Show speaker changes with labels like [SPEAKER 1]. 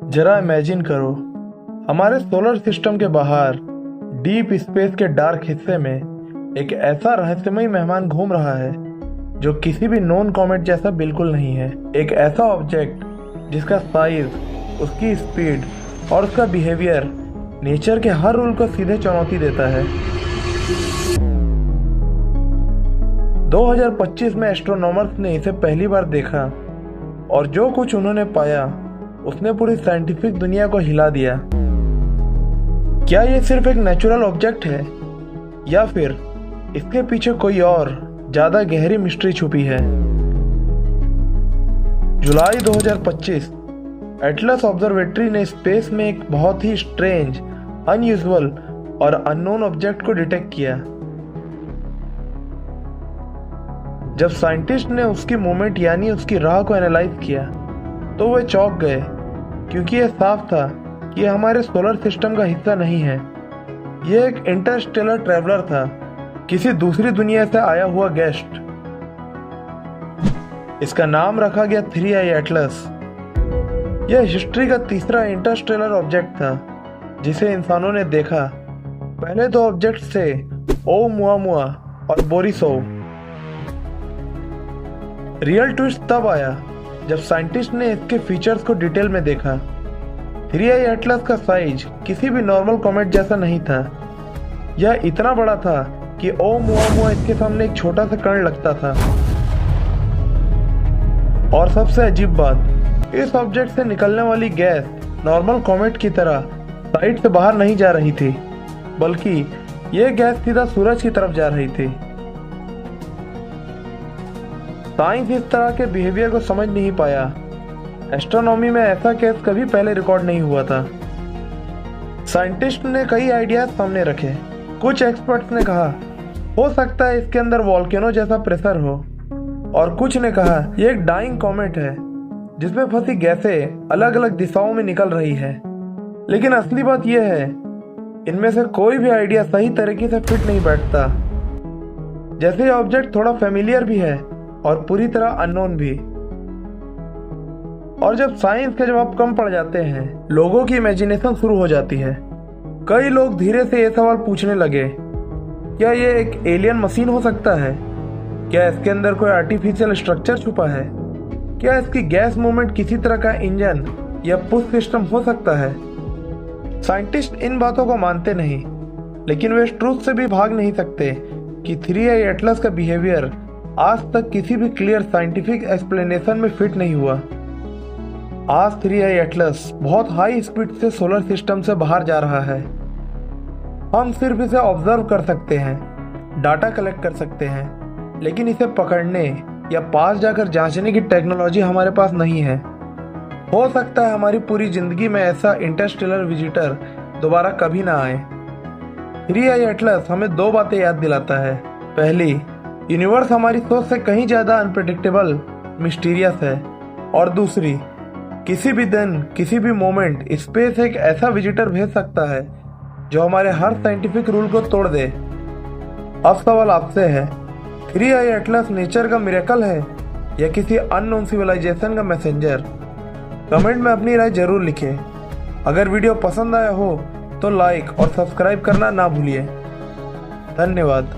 [SPEAKER 1] जरा इमेजिन करो, हमारे सोलर सिस्टम के बाहर डीप स्पेस के डार्क हिस्से में एक ऐसा रहस्यमय मेहमान घूम रहा है जो किसी भी नॉन कॉमेट जैसा बिल्कुल नहीं है। एक ऐसा ऑब्जेक्ट जिसका साइज, उसकी स्पीड और उसका बिहेवियर नेचर के हर रूल को सीधे चुनौती देता है। 2025 में एस्ट्रोनॉमर्स ने इसे पहली बार देखा और जो कुछ उन्होंने पाया उसने पूरी साइंटिफिक दुनिया को हिला दिया। क्या ये सिर्फ एक नेचुरल ऑब्जेक्ट है या फिर इसके पीछे कोई और ज्यादा गहरी मिस्ट्री छुपी है? जुलाई 2025 एटलस ऑब्जर्वेटरी ने स्पेस में एक बहुत ही स्ट्रेंज, अनयूजुअल और अननोन ऑब्जेक्ट को डिटेक्ट किया। जब साइंटिस्ट ने उसकी मूवमेंट यानी उसकी राह को एनालाइज किया तो वे चौंक गए, क्योंकि यह साफ था कि यह हमारे सोलर सिस्टम का हिस्सा नहीं है। यह एक इंटरस्टेलर ट्रैवलर था, किसी दूसरी दुनिया से आया हुआ गेस्ट। इसका नाम रखा गया 3i एटलस। यह हिस्ट्री का तीसरा इंटरस्टेलर ऑब्जेक्ट था जिसे इंसानों ने देखा। पहले दो ऑब्जेक्ट थे ओumuamua और बोरिसोव। रियल ट्विस्ट तब आया जब साइंटिस्ट ने इसके फीचर्स को डिटेल में देखा। 3i एटलस का साइज किसी भी नॉर्मल कॉमेट जैसा नहीं था। यह इतना बड़ा था कि ओumuamua इसके सामने एक छोटा सा कण लगता था। और सबसे अजीब बात, इस ऑब्जेक्ट से निकलने वाली गैस नॉर्मल कॉमेट की तरह साइड से बाहर नहीं जा रही थी, बल्कि यह गैस सीधा सूरज की तरफ जा रही थी। साइंस इस तरह के बिहेवियर को समझ नहीं पाया। एस्ट्रोनॉमी में ऐसा केस कभी पहले रिकॉर्ड नहीं हुआ था। साइंटिस्ट ने कई आइडियाज सामने रखे। कुछ एक्सपर्ट्स ने कहा हो सकता है इसके अंदर वॉल्केनो जैसा प्रेशर हो, और कुछ ने कहा यह एक डाइंग कॉमेट है जिसमें फंसी गैसें अलग अलग दिशाओं में निकल रही है। लेकिन असली बात यह है, इनमें से कोई भी आइडिया सही तरीके से फिट नहीं बैठता। जैसे ये ऑब्जेक्ट थोड़ा फेमिलियर भी है और पूरी तरह अननोन भी। और जब साइंस के जवाब कम पड़ जाते हैं, लोगों की इमेजिनेशन शुरू हो जाती है। कई लोग धीरे से ये सवाल पूछने लगे, क्या ये एक एलियन मशीन हो सकता है? क्या इसके अंदर कोई आर्टिफिशियल स्ट्रक्चर छुपा है? क्या इसकी गैस मूवमेंट किसी तरह का इंजन या पुश सिस्टम हो सकता है? साइंटिस्ट इन बातों को मानते नहीं, लेकिन वे इस ट्रूथ से भी भाग नहीं सकते कि 3i एटलस का बिहेवियर आज तक किसी भी क्लियर साइंटिफिक एक्सप्लेनेशन में फिट नहीं हुआ। आज 3i एटलस बहुत हाई स्पीड से सोलर सिस्टम से बाहर जा रहा है। हम सिर्फ इसे ऑब्जर्व कर सकते हैं, डाटा कलेक्ट कर सकते हैं, लेकिन इसे पकड़ने या पास जाकर जांचने की टेक्नोलॉजी हमारे पास नहीं है। हो सकता है हमारी पूरी जिंदगी में ऐसा इंटरस्टेलर विजिटर दोबारा कभी ना आए। 3i एटलस हमें दो बातें याद दिलाता है। पहली, यूनिवर्स हमारी सोच से कहीं ज़्यादा अनप्रेडिक्टेबल, मिस्टीरियस है। और दूसरी, किसी भी दिन, किसी भी मोमेंट स्पेस एक ऐसा विजिटर भेज सकता है जो हमारे हर साइंटिफिक रूल को तोड़ दे। अब सवाल आपसे है, 3i एटलस नेचर का मिरेकल है या किसी अननोन सिविलाइजेशन का मैसेंजर? कमेंट में अपनी राय जरूर लिखें। अगर वीडियो पसंद आया हो तो लाइक और सब्सक्राइब करना ना भूलिए। धन्यवाद।